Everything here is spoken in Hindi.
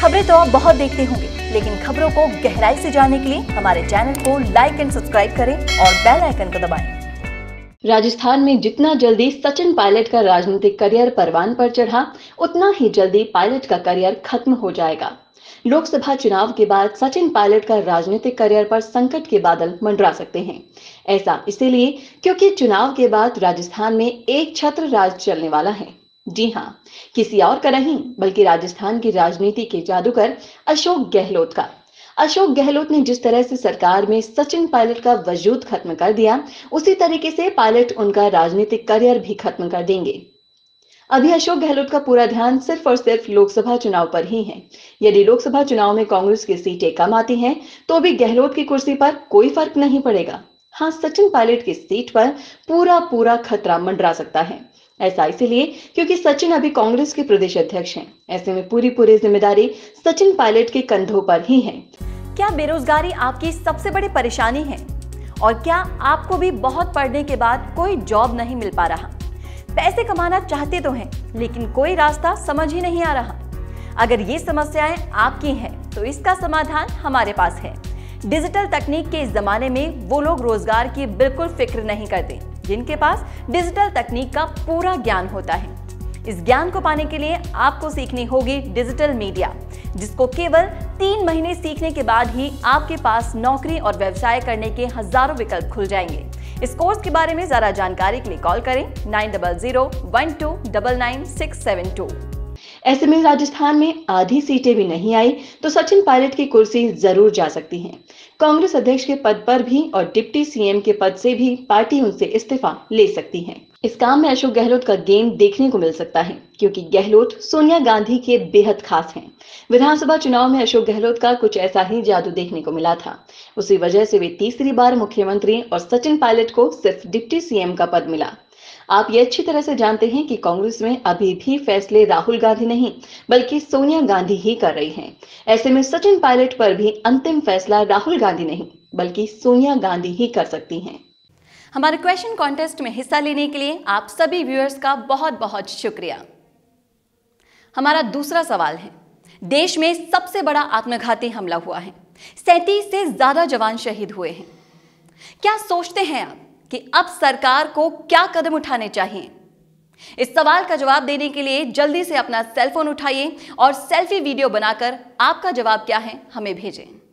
खबरें तो आप बहुत देखते होंगे, लेकिन खबरों को गहराई से जानने के लिए हमारे चैनल को लाइक एंड सब्सक्राइब करें और बेल आइकन को दबाएं। राजस्थान में जितना जल्दी सचिन पायलट का राजनीतिक करियर परवान पर चढ़ा, उतना ही जल्दी पायलट का करियर खत्म हो जाएगा। लोकसभा चुनाव के बाद सचिन पायलट का राजनीतिक करियर पर संकट के बादल मंडरा सकते हैं। ऐसा इसीलिए क्योंकि चुनाव के बाद राजस्थान में एक छत्र राज चलने वाला है। जी हां, किसी और का नहीं बल्कि राजस्थान की राजनीति के जादूगर अशोक गहलोत का। अशोक गहलोत ने जिस तरह से सरकार में सचिन पायलट का वजूद खत्म कर दिया, उसी तरीके से पायलट उनका राजनीतिक करियर भी खत्म कर देंगे। अभी अशोक गहलोत का पूरा ध्यान सिर्फ और सिर्फ लोकसभा चुनाव पर ही है। यदि लोकसभा चुनाव में कांग्रेस की सीटें कम आती हैं, तो भी गहलोत की कुर्सी पर कोई फर्क नहीं पड़ेगा। हाँ, सचिन पायलट की सीट पर पूरा खतरा मंडरा सकता है। ऐसा इसीलिए क्योंकि सचिन अभी कांग्रेस के प्रदेश अध्यक्ष हैं। ऐसे में पूरी जिम्मेदारी सचिन पायलट के कंधों पर ही है। क्या बेरोजगारी आपकी सबसे बड़ी परेशानी है? और क्या आपको भी बहुत पढ़ने के बाद कोई जॉब नहीं मिल पा रहा? पैसे कमाना चाहते तो हैं, लेकिन कोई रास्ता समझ ही नहीं आ रहा। अगर ये समस्याएं आपकी हैं, तो इसका समाधान हमारे पास है। डिजिटल तकनीक के इस जमाने में वो लोग रोजगार की बिल्कुल फिक्र नहीं करते जिनके पास डिजिटल तकनीक का पूरा ज्ञान होता है। इस ज्ञान को पाने के लिए आपको सीखनी होगी डिजिटल मीडिया, जिसको केवल 3 महीने सीखने के बाद ही आपके पास नौकरी और व्यवसाय करने के हजारों विकल्प खुल जाएंगे। इस कोर्स के बारे में ज्यादा जानकारी के लिए कॉल करें 9001299672। ऐसे में राजस्थान में आधी सीटें भी नहीं आई तो सचिन पायलट की कुर्सी जरूर जा सकती है। कांग्रेस अध्यक्ष के पद पर भी और डिप्टी सीएम के पद से भी पार्टी उनसे इस्तीफा ले सकती है। इस काम में अशोक गहलोत का गेम देखने को मिल सकता है, क्योंकि गहलोत सोनिया गांधी के बेहद खास हैं। विधानसभा चुनाव में अशोक गहलोत का कुछ ऐसा ही जादू देखने को मिला था। उसी वजह से वे तीसरी बार मुख्यमंत्री और सचिन पायलट को सिर्फ डिप्टी सीएम का पद मिला। आप ये अच्छी तरह से जानते हैं कि कांग्रेस में अभी भी फैसले राहुल गांधी नहीं बल्कि सोनिया गांधी ही कर रही हैं। ऐसे में सचिन पायलट पर भी अंतिम फैसला राहुल गांधी नहीं बल्कि सोनिया गांधी ही कर सकती हैं। हमारे क्वेश्चन कॉन्टेस्ट में हिस्सा लेने के लिए आप सभी व्यूअर्स का बहुत शुक्रिया। हमारा दूसरा सवाल है, देश में सबसे बड़ा आत्मघाती हमला हुआ है, 37 से ज्यादा जवान शहीद हुए हैं। क्या सोचते हैं आप कि अब सरकार को क्या कदम उठाने चाहिए? इस सवाल का जवाब देने के लिए जल्दी से अपना सेल फोन उठाइए और सेल्फी वीडियो बनाकर आपका जवाब क्या है हमें भेजें।